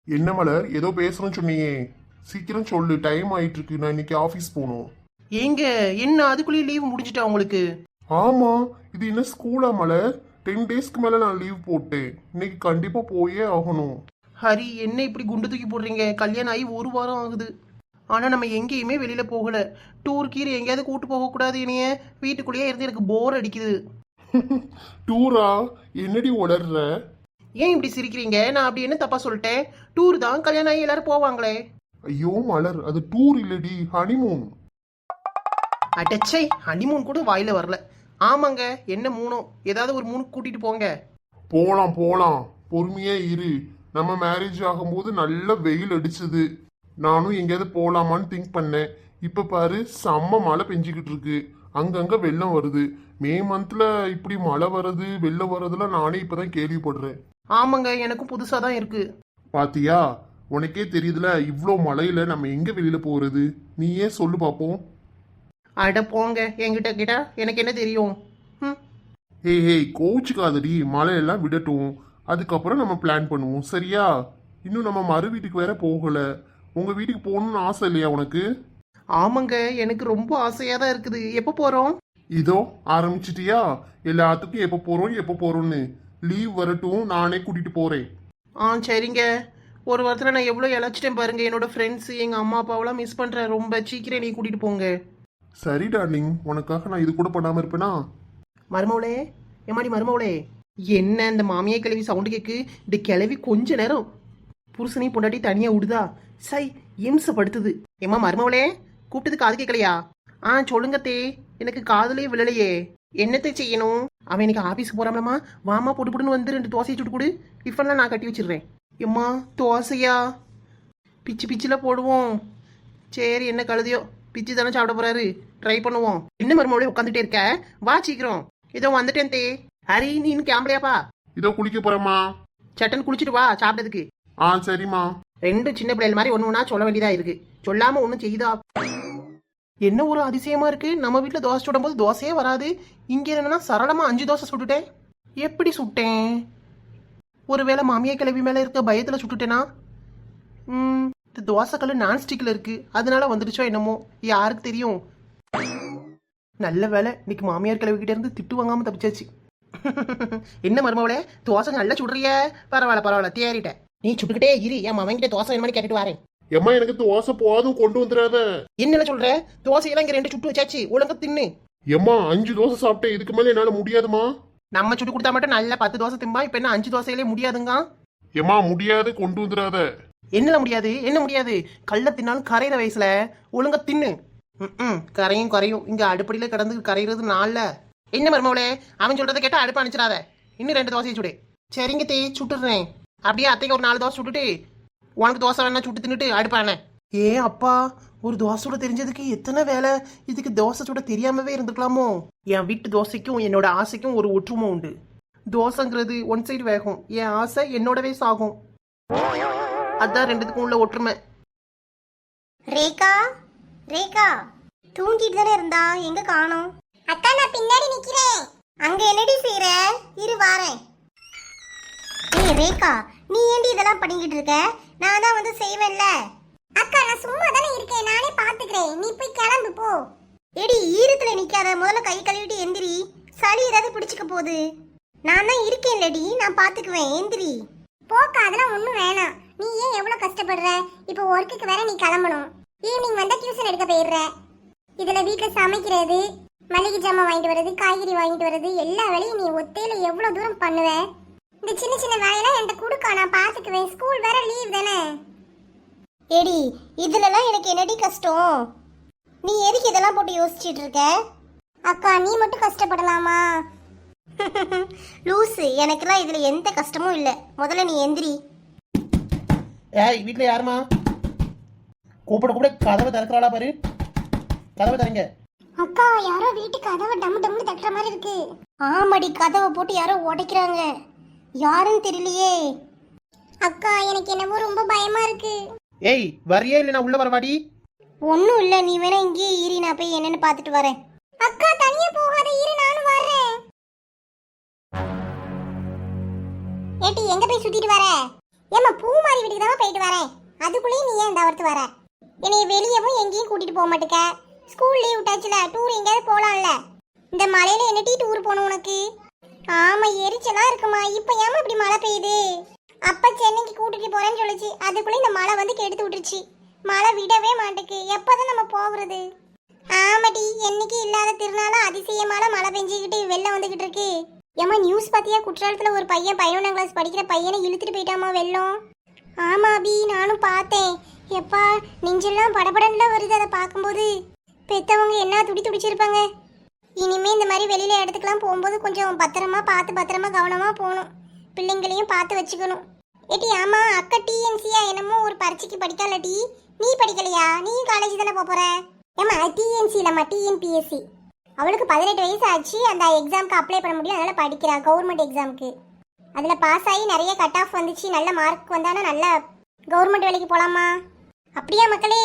என்ன மலர் ஏதோ பேசணும்னு சொன்னியே, சீக்கிரம் சொல்லு. டைம் ஆயிட்டு இருக்கு, நான் இன்னைக்கு ஆபீஸ் போகணும். ஏங்க என்ன அதுக்குள்ளேயே லீவ் முடிஞ்சிட்டா உங்களுக்கு? ஆமா, இது என்ன ஸ்கூலா மலர்? 10 டேஸ்க்கு மேல நான் லீவ் போட்டேன். இன்னைக்கு கண்டிப்பா போயே ஆகணும். ஹரி என்ன இப்படி குண்டு தூக்கி போடுறீங்க? கல்யாணம் ஆகி ஒரு வாரம் ஆகுது, ஆனா நம்ம எங்கேயுமே வெளியில போகல. டூர் கீர் எங்கேயாவது கூட்டு போக கூடாது? என்னைய வீட்டுக்குள்ளேயே இருந்து எனக்கு போர் அடிக்குது. டூரா? என்னடி உளர்ற? ஏன் இப்படி சிரிக்கிறீங்க? நான் அப்படி என்ன தப்பா சொல்லிட்டேன்? டூர் தான், கல்யாணம் ஆகி எல்லாரும் போவாங்களே. ஐயோ மலர், அது டூர் இல்லடி, ஹனிமூன். அடச்சை, ஹனிமூன் கூட வாயில வரல. ஆமாங்க, என்ன மூணோ, ஏதாவது ஒரு மூணு கூட்டிட்டு போங்க. போலாம் போலாம், பொறுமையா இரு. நம்ம மேரேஜ் ஆகும்போது நல்ல வெயில் அடிச்சது. நானும் எங்கேயாவது போலாமான்னு திங்க் பண்ணேன். இப்ப பாரு, செம்ம மழை பெஞ்சுக்கிட்டு இருக்கு. அங்கங்க வெள்ளம் வருது. மே மந்த்ல இப்படி மழை வருது வெள்ளம் வருதுலாம் நானே இப்பதான் கேள்விப்படுறேன். ஆமாங்க, எனக்கும் புதுசா தான் இருக்கு. பாத்தியா, உனக்கே தெரியுதுல, இவ்ளோ மழையில நம்ம எங்க வெளியில போறது? நீயே சொல்லு பாப்போம். அட போங்க, என்கிட்ட கேட்டா எனக்கு என்ன தெரியும்? ம். ஹே கோச்சுக்காதடி, மழையெல்லாம் விடட்டும். அதுக்கப்புறம் நம்ம பிளான் பண்ணுவோம், சரியா? இன்னும் நம்ம மறு வீட்டுக்கு வேற போகல. உங்க வீட்டுக்கு போகணும்னு ஆசை இல்லையா உனக்கு? ஆமாங்க, எனக்கு ரொம்ப ஆசையா தான் இருக்குது. எப்போ போறோம்? இதோ ஆரம்பிச்சிட்டியா? எல்லாத்துக்கும் எப்ப போறோம்னு. லீவ் வரட்டும், நானே கூட்டிட்டு போறேன். சரிங்க. ஒரு வாரத்தில் நான் எவ்வளோ இழைச்சிட்டேன் பாருங்க. என்னோட ஃப்ரெண்ட்ஸ், எங்கள் அம்மா அப்பாவெல்லாம் மிஸ் பண்ணுறேன் ரொம்ப. சீக்கிரம் நீ கூட்டிகிட்டு போங்க. சரி டார்லிங், உனக்காக நான் இது கூட பண்ணாம இருப்பேனா? மருமவளே, ஏமாடி மருமவளே, என்ன இந்த மாமியை கிளவி சவுண்டு கேட்கு? இந்த கிளவி கொஞ்ச நேரம் புருஷனையும் பொண்டாட்டி தனியாக விடுதா? சை, இம்சப்படுத்துது. ஏமா மருமவளே, கூப்பிட்டது காது கேட்கலையா? சொல்லுங்க தே, எனக்கு காதலே விழலையே. என்னத்தை செய்யணும்? அவன் இன்னைக்கு ஆஃபீஸ் போறாமலமா, வாமா போட்டு போட்டுன்னு வந்து 2 தோசையை சுட்டு கொடு. டிஃபன்லாம் நான் கட்டி வச்சிடுறேன். எம்மா தோசையா? பிச்சு பிச்சில் போடுவோம். சரி, என்ன கழுதியோ, பிச்சு தானே சாப்பிட போறாரு, ட்ரை பண்ணுவோம். என்ன மருமகளே உட்காந்துட்டே இருக்க? வா சீக்கிரம். இதோ வந்துட்டேன் தே. ஹரி, நீ இன்னும் கிளம்பலையாப்பா? இதோ குளிக்க போறேம்மா. சட்டன் குளிச்சுட்டு வா சாப்பிட்டதுக்கு. சரிம்மா. 2 சின்ன பிள்ளைகள் மாதிரி ஒன்று ஒன்றா சொல்ல வேண்டியதா இருக்கு. சொல்லாம ஒன்றும் செய்யுதா? என்ன ஒரு அதிசயமா இருக்கு, நம்ம வீட்டில் தோசை சுடும் போது தோசையே வராது. இங்கே என்னன்னா சரளமா 5 தோசை சுட்டுட்டேன். எப்படி சுட்டேன்? ஒருவேளை மாமியா கிளவி மேலே இருக்க பயத்தில் சுட்டுட்டேனா? இந்த தோசைக்கல் நான்ஸ்டிக்கில் இருக்கு, அதனால வந்துடுச்சோ என்னமோ, யாருக்கு தெரியும். நல்ல வேலை, இன்னைக்கு மாமியார் கிளவிக்கிட்ட இருந்து திட்டு வாங்காம தப்பிச்சாச்சு. என்ன மருமவளே, தோசை நல்லா சுடுறிய? பரவாயில்ல தேறிட்டேன். நீ சுட்டுக்கிட்டே இரு, என் மவன்கிட்ட தோசை வேணுமானு கேட்டுட்டு வரேன். எம்மா, எனக்கு தோசை போதும், கொண்டு வந்துடாத. என்ன சொல்ற? தோசையெல்லாம் இங்க 2 சுட்டு வச்சாச்சு, ஒழுங்கா தின்னு. எம்மா, 5 தோசை சாப்பிட்டேன், இதுக்கு மேல என்னால முடியாதுமா. நம்ம சுட்டு கொடுத்தா மட்டும் நல்லா 10 தோசை திம்பா, இப்ப என்ன 5 தோசையிலே முடியாதுங்க? எம்மா முடியாது, கொண்டு வந்துடாத. என்ன முடியாது? என்ன முடியாது? கல்ல தின்னாலும் கரையிற வயசுல ஒழுங்கா தின்னு. கரையும் இங்க அடுப்படியில கிடந்து கரையிறது நாள்ல. என்ன மருமவளே, அவன் சொல்றதை கேட்டா அடுப்பு அனுப்பிச்சிடாத. இன்னும் 2 தோசையை சுடு. சரிங்க தே, சுட்டுறேன். அப்படியே அத்தைக்கு ஒரு 4 தோசை சுட்டுட்டு உனக்கு தோசை வேணா சுட்டு தின்னுட்டு அடுப்பானே. அப்பா, ஒரு தோசை சுட தெரிஞ்சதுக்கு எத்தனை வேலை. இதுக்கு தோசை சுட தெரியாமவே இருந்துக்கலாமோ? என் வீட்டு தோசைக்கும் என்னோட ஆசைக்கும் ஒரு ஒற்றுமை உண்டு. தோசைங்கிறது ஒன் சைடு வேகும், என் ஆசை என்னோடவே சாகும். அதான் 2த்துக்கும் உள்ள ஒற்றுமை. ரேகா, ரேகா தூங்கிட்டு தானே இருந்தா, எங்க காணோம்? அக்கா, நான் பின்னாடி நிக்கிறேன். அங்க என்னடி செய்யற? இரு வாரேன். ஏய் ரேகா, நீ ஏண்டி இதெல்லாம் பண்ணிக்கிட்டு இருக்க? நான் தான் வந்து செய்வேன்ல. அக்கா, நான் சும்மா தானே இருக்கேன், நானே பாத்துக்கிறேன். நீ போய் கிளம்பு போ. ஏடி, ஈரத்துல நிக்காத, முதல்ல கை கழுவிட்டு எந்திரி. சளி ஏதாவது பிடிச்சுக்க போகுது. நான் தான் இருக்கேன்லடி, நான் பாத்துக்குவேன், எந்திரி. போக்கா, அதெல்லாம் ஒண்ணும் வேணாம். நீ ஏன் எவ்வளவு கஷ்டப்படுற? இப்போ ஒர்க்குக்கு வேற நீ கிளம்பணும். ஈவினிங் வந்தா டியூஷன் எடுக்க போயிடுற. இதுல வீட்டுல சமைக்கிறது, மளிகை ஜாமான் வாங்கிட்டு வர்றது, காய்கறி வாங்கிட்டு வர்றது, எல்லா வேலையும் நீ ஒத்தையில எவ்வளவு தூரம் பண்ணுவ? இந்த சின்ன சின்ன வேலையெல்லாம் என்கிட்ட கொடுக்கா, நான் பாத்துக்குவேன். ஸ்கூல் வேற லீவ் தானே. ஏடி, இதுலலாம் எனக்கு என்னடி கஷ்டம்? நீ எதுக்கு இதெல்லாம் போட்டு யோசிச்சுட்டு இருக்க? அக்கா, நீ மட்டும் கஷ்டப்படலாமா? லூசு, எனக்கெல்லாம் இதுல எந்த கஷ்டமும் இல்ல. முதல்ல நீ எந்திரி. வீட்டுல யாருமா? கூப்பிட கூட கதவை திறக்கிறாளா பாரு. கதவை தரங்க. அக்கா, யாரோ வீட்டு கதவை டம் டம்னு தட்டுற மாதிரி இருக்கு. ஆமாடி, கதவை போட்டு யாரோ உடைக்கிறாங்க. யாருன்னு தெரியலையே. அக்கா, எனக்கு என்னவோ ரொம்ப பயமா இருக்கு. வரியா இல்ல நான் உள்ள வரவாடி? ஒண்ணும் இல்ல, நீ வேணா இங்கேயே இரு, நான் போய் என்னன்னு பாத்துட்டு வரேன். அக்கா, தனியா போகாத, இரு, நானும் வரேன். ஏட்டி, எங்க போய் சுத்திட்டு வர? ஏம்மா பூமாரி வீட்டுக்கு தான் போயிட்டு வரேன், அதுக்குள்ளேயும் நீ ஏன் இந்த அவர்த்து வர? என்னைய வெளியவும் எங்கேயும் கூட்டிட்டு போக மாட்டேக்க. ஸ்கூல் லீவ் விட்டாச்சுல, டூர் எங்கேயாவது போலாம்ல. இந்த மழையில என்னட்டி டூர் போகணும் உனக்கு? ஆமா எரிச்சலா இருக்குமா. இப்ப ஏமா இப்படி மழை பெய்யுது? அப்ப சென்னைக்கு கூட்டிட்டு போறேன்னு சொல்லிச்சு, அதுக்குள்ள இந்த மழை வந்து கெடுத்து விட்டுருச்சு. மழை விடவே மாட்டேக்கு. எப்பதான் நம்ம போகிறது? ஆமாடி, என்னைக்கு இல்லாத திருநாளா அதிசயமான மழை பெஞ்சுக்கிட்டு வெள்ளம் வந்துகிட்டு இருக்கு. ஏமா நியூஸ் பாத்தியா? குற்றாலத்துல ஒரு பையன் 11ஆம் கிளாஸ் படிக்கிற பையனை இழுத்துட்டு போயிட்டாமா வெள்ளம். ஆமா அபி, நானும் பார்த்தேன். எப்பா நெஞ்செல்லாம் படபடன்ல வருது அதை பார்க்கும்போது. பெத்தவங்க என்ன துடி துடிச்சிருப்பாங்க. இனிமே இந்த மாதிரி வெளியில இடத்துக்குலாம் போகும்போது கொஞ்சம் பத்திரமா பார்த்து பத்திரமா கவனமா போகணும். பிள்ளைங்களையும் பார்த்து வச்சுக்கணும். ஏட்டி ஆமா, அக்கா டிஎன்சியா என்னமோ ஒரு பரீட்சைக்கு படிக்கலடி. நீ படிக்கலையா? நீயும் காலேஜ் தானே போற? ஏமா டிஎன்சி இல்லம்மா, டிஎன்பிஎஸ்சி. அவளுக்கு 18 வயசு ஆச்சு. அந்த எக்ஸாமுக்கு அப்ளை பண்ண முடியும், அதனால படிக்கிறா கவர்மெண்ட் எக்ஸாமுக்கு. அதில் பாஸ் ஆகி நிறைய கட் ஆஃப் வந்துச்சு. நல்ல மார்க் வந்தானா நல்ல கவர்மெண்ட் வேலைக்கு போகலாமா? அப்படியா மக்களே,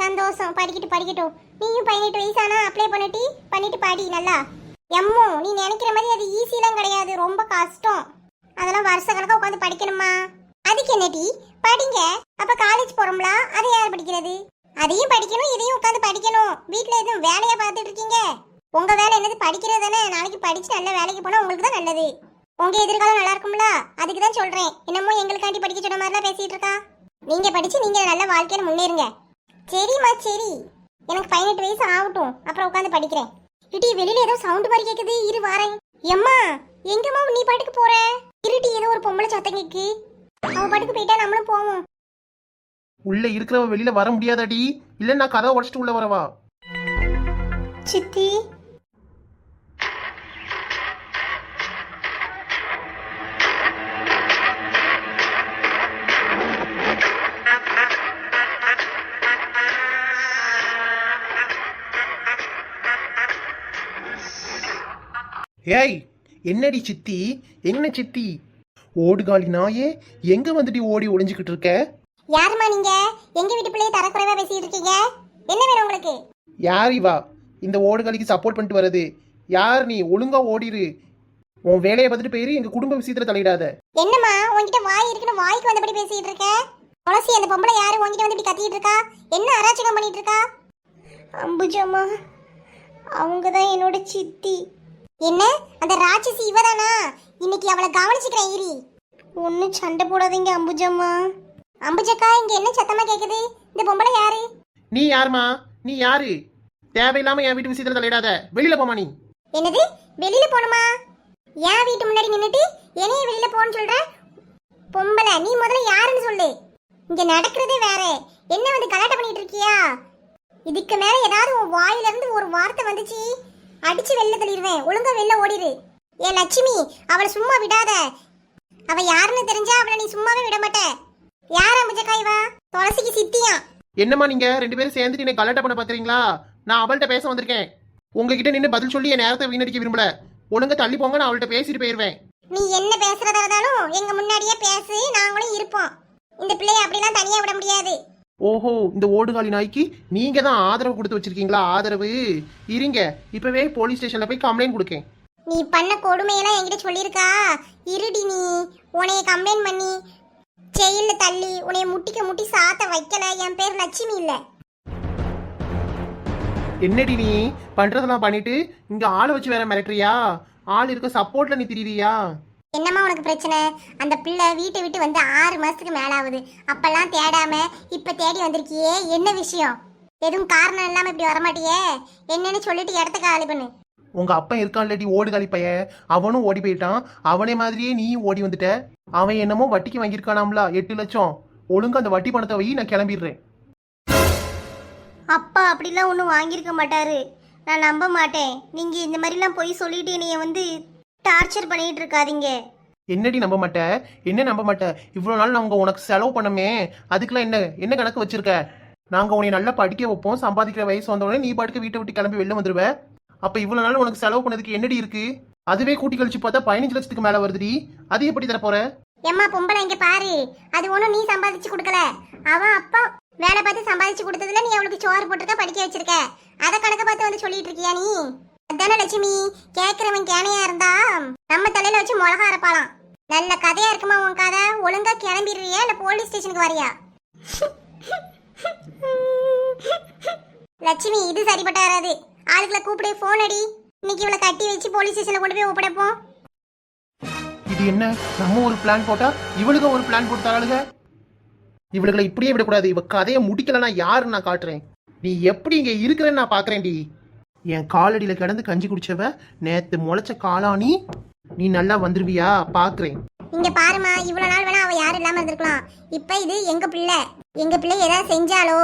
சந்தோஷம். படிக்கட்டும். நீயும் 18 வயசானா அப்ளை பண்ணிட்டு பாடி நல்லா. எம்மோ நீ நினைக்கிற மாதிரி அது ஈஸிலாம் கிடையாது, ரொம்ப கஷ்டம். அதெல்லாம் வருஷ கணக்காக உட்காந்து படிக்கணுமா? அதுக்கு என்னடி படிங்க. அப்போ காலேஜ் போகிறோம்ல, அதை யார் படிக்கிறது? அதையும் படிக்கணும், இதையும் உட்காந்து படிக்கணும். வீட்டில் எதுவும் வேலையா பார்த்துட்டு இருக்கீங்க? உங்க வேலை என்னது? படிக்கிறது தானே. நாளைக்கு படிச்சு நல்ல வேலைக்கு போனா உங்களுக்கு தான் நல்லது. உங்க எதிர்காலம் நல்லா இருக்கும்ல, அதுக்கு தான் சொல்றேன். என்னமோ எங்களுக்காண்டி படிக்க சொன்ன மாதிரிலாம் பேசிட்டு இருக்கா. நீங்க படிச்சு நீங்க நல்ல வாழ்க்கையில முன்னேறுங்க. சரிம்மா சரி, எனக்கு 18 வயசு ஆகட்டும், அப்புறம் உட்காந்து படிக்கிறேன். இடி வெளியில ஏதோ சவுண்ட் மாதிரி கேக்குது, இரு வாரேன். எம்மா எங்கம்மா நீ பாட்டுக்கு போற? இருட்டி, ஏதோ ஒரு பொம்பளை சத்தம் கேக்கு. அவ பாட்டுக்கு போயிட்டா நம்மளும் போவோம். உள்ள இருக்கிறவ வெளியில வர முடியாதாடி? இல்ல நான் கதவை உடைச்சிட்டு உள்ள வரவா? சித்தி ஏய் என்னடி சித்தி? என்ன சித்தி? ஓடுகாலி நாயே, எங்க வந்துட்டு ஓடி ஒளிஞ்சுக்கிட்டு இருக்க? யாருமா நீங்க? எங்க வீட்டு பிள்ளைய தரக்குறைவா பேசிட்டு இருக்கீங்க? என்ன வேணும் உங்களுக்கு? யார் இவா இந்த ஓடுகாலிக்கு சப்போர்ட் பண்ணிட்டு வர்றது? யார் நீ? ஒழுங்கா ஓடிரு. உன் வேலையை பார்த்துட்டு போயிரு, எங்க குடும்ப விஷயத்துல தலையிடாத. என்னம்மா உன்கிட்ட வாய் இருக்குன்னு வாய்க்கு வந்தபடி பேசிட்டு இருக்க? துளசி, அந்த பொம்பளை யாரு உன்கிட்ட வந்து இப்படி கத்திட்டு இருக்கா? என்ன அராச்சகம் பண்ணிட்டு இருக்கா? அம்புஜம்மா, அவங்க தான் என்னோட சித்தி. என்ன அந்த ராட்சசி இவதானா? இன்னைக்கு அவளை கவனிச்சுக்கிறேன் இரி. ஒன்னும் சண்டை போடாதீங்க அம்புஜம்மா. அம்புஜக்கா, இங்க என்ன சத்தமா கேக்குது? இந்த பொம்பளை யாரு? நீ யாருமா? நீ யாரு? தேவையில்லாம என் வீட்டு விஷயத்துல தலையிடாத. வெளியில போமா நீ. என்னது வெளியில போணுமா? என் வீட்டு முன்னாடி நின்னுட்டு என்னைய வெளியில போன்னு சொல்ற? பொம்பளை, நீ முதல்ல யாருன்னு சொல்லு. இங்க நடக்கிறதே வேற. என்ன வந்து கலாட்டம் பண்ணிட்டு இருக்கியா? இதுக்கு மேல ஏதாவது உன் வாயில இருந்து ஒரு வார்த்தை வந்துச்சு, அடிச்சு வெளில தள்ளிடுவேன். ஒழுங்கா வெளில ஓடிரு. ஏ லட்சுமி, அவளை சும்மா விடாத. அவ யாருன்னு தெரிஞ்சா அவளை நீ சும்மாவே விட மாட்ட. யார் அம்புஜக்காய்வா? துளசிக்கு சித்தியா? என்னம்மா நீங்க ரெண்டு பேரும் சேர்ந்துட்டு என்னை கலாட்டம் பண்ண பாக்குறீங்களா? நான் அவள்கிட்ட பேச வந்திருக்கேன். உங்ககிட்ட நின்று பதில் சொல்லி என் நேரத்தை வீணடிக்க விரும்பல. ஒழுங்கா தள்ளி போங்க, நான் அவள்கிட்ட பேசிட்டு போயிருவேன். நீ என்ன பேசுறதா இருந்தாலும் எங்க முன்னாடியே பேசு, நாங்களும் இருப்போம். இந்த பிள்ளைய அப்படிலாம் தனியா விட முடியாது. ஓஹோ, இந்த ஓடுகாலி நாய்க்கு நீங்க தான் ஆதரவு கொடுத்து வச்சிருக்கீங்களா? ஆதரவு இருங்க, இப்பவே போலீஸ் ஸ்டேஷன்ல போய் கம்ப்ளைண்ட் கொடுக்கேன். நீ பண்ண கொடுமையெல்லாம் என்கிட்ட சொல்லியிருக்கா? இருடி, நீ உன்னைய கம்ப்ளைண்ட் பண்ணி ஜெயில தள்ளி உன்னைய முட்டி சாத்த வைக்கல. என் பேர் லட்சுமி இல்ல. என்னடி நீ பண்றதெல்லாம் பண்ணிட்டு இங்க ஆளை வச்சு வேற மிரட்டுறியா? ஆள் இருக்க சப்போர்ட்ல நீ திரியா? என்னம்மா உனக்கு பிரச்சனை? அந்த பிள்ளை வீட்டை விட்டு வந்து 6 மாசத்துக்கு மேல ஆகுது. அப்பெல்லாம் தேடாம இப்ப தேடி வந்திருக்கியே, என்ன விஷயம்? எதுவும் காரணம் இல்லாம இப்படி வரமாட்டியே? என்னன்னு சொல்லிட்டு இடத்த காலி பண்ணு. உங்க அப்பா இருக்கான்லடி ஓடுகாலி பையன், அவனும் ஓடி போயிட்டான். அவனே மாதிரியே நீ ஓடி வந்துட்ட. அவன் என்னமோ வட்டிக்கு வாங்கியிருக்கானாம்ல 8 லட்சம். ஒழுங்கா அந்த வட்டி பணத்தை வை, நான் கிளம்பிடுறேன். அப்பா அப்படிலாம் ஒன்றும் வாங்கியிருக்க மாட்டாரு, நான் நம்ப மாட்டேன். நீங்க இந்த மாதிரிலாம் போய் சொல்லிட்டு என்னைய வந்து டார்ச்சர் பண்ணிட்டு இருக்காதீங்க. என்னடி நம்ப மாட்டேன்? என்ன நம்ப மாட்டேன்? இவ்வளோ நாள் நாங்கள் உனக்கு செலவு பண்ணமே, அதுக்கெல்லாம் என்ன கணக்கு வச்சிருக்க? நாங்கள் உன்னை நல்லா படிக்க வைப்போம், சம்பாதிக்கிற வயசு வந்தோடனே நீ பாட்டுக்கு வீட்டை விட்டு கிளம்பி வெளில வந்துடுவ. அப்போ இவ்வளோ நாள் உனக்கு செலவு பண்ணதுக்கு என்னடி இருக்கு? அதுவே கூட்டி கழிச்சு பார்த்தா 15 லட்சத்துக்கு மேலே வருதுடி. அது எப்படி தர போற? எம்மா பொம்பளை, இங்க பாரு, அது ஒன்றும் நீ சம்பாதிச்சு கொடுக்கல. அவன் அப்பா வேலை பார்த்து சம்பாதிச்சு கொடுத்ததுல நீ அவளுக்கு சோறு போட்டுருக்க, படிக்க வச்சிருக்க. அதை கணக்க பார்த்து வந்து சொல்லிட்டு இருக்கியா நீ? அதானே லட்சுமி, கேட்கிறவன் கேனையா இருந்தா நம்ம தலையில வச்சு மிளகா அரைப்பாளாம். நல்ல கதையா இருக்குமா உன் கதை? ஒழுங்கா கிளம்பிடுறியா இல்ல போலீஸ் ஸ்டேஷனுக்கு வரியா? லட்சுமி, இது சரிப்பட்ட வராது. ஆளுகளை கூப்பிடு, போன் அடி. இன்னைக்கு இவளை கட்டி வச்சு போலீஸ் ஸ்டேஷன்ல கொண்டு போய் ஒப்படைப்போம். இது என்ன, நம்ம ஒரு பிளான் போட்டா இவளுக்கு ஒரு பிளான் போட்டாளுங்க. இவளுகளை இப்படியே விடக்கூடாது. இவ கதையை முடிக்கலன்னா யாருன்னு நான் காட்டுறேன். நீ எப்படி இங்க இருக்கிறேன்னு நான் பாக்குறேன்டி. என் காலடியில கிடந்து கஞ்சி குடிச்சவ நேத்து முளைச்ச காளானி. நீ நல்லா வந்துருவியா பாக்குறேன். இங்க பாருமா, இவ்வளவு நாள் வேணா அவ யாரும் இல்லாம இருந்திருக்கலாம். இப்ப இது எங்க பிள்ளை. எங்க பிள்ளை ஏதாவது செஞ்சாலோ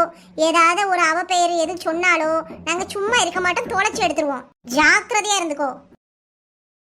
ஏதாவது ஒரு அவ பெயர் எது சொன்னாலோ நாங்க சும்மா இருக்க மாட்டோம், தொலைச்சு எடுத்துருவோம். ஜாக்கிரதையா இருந்துக்கோ.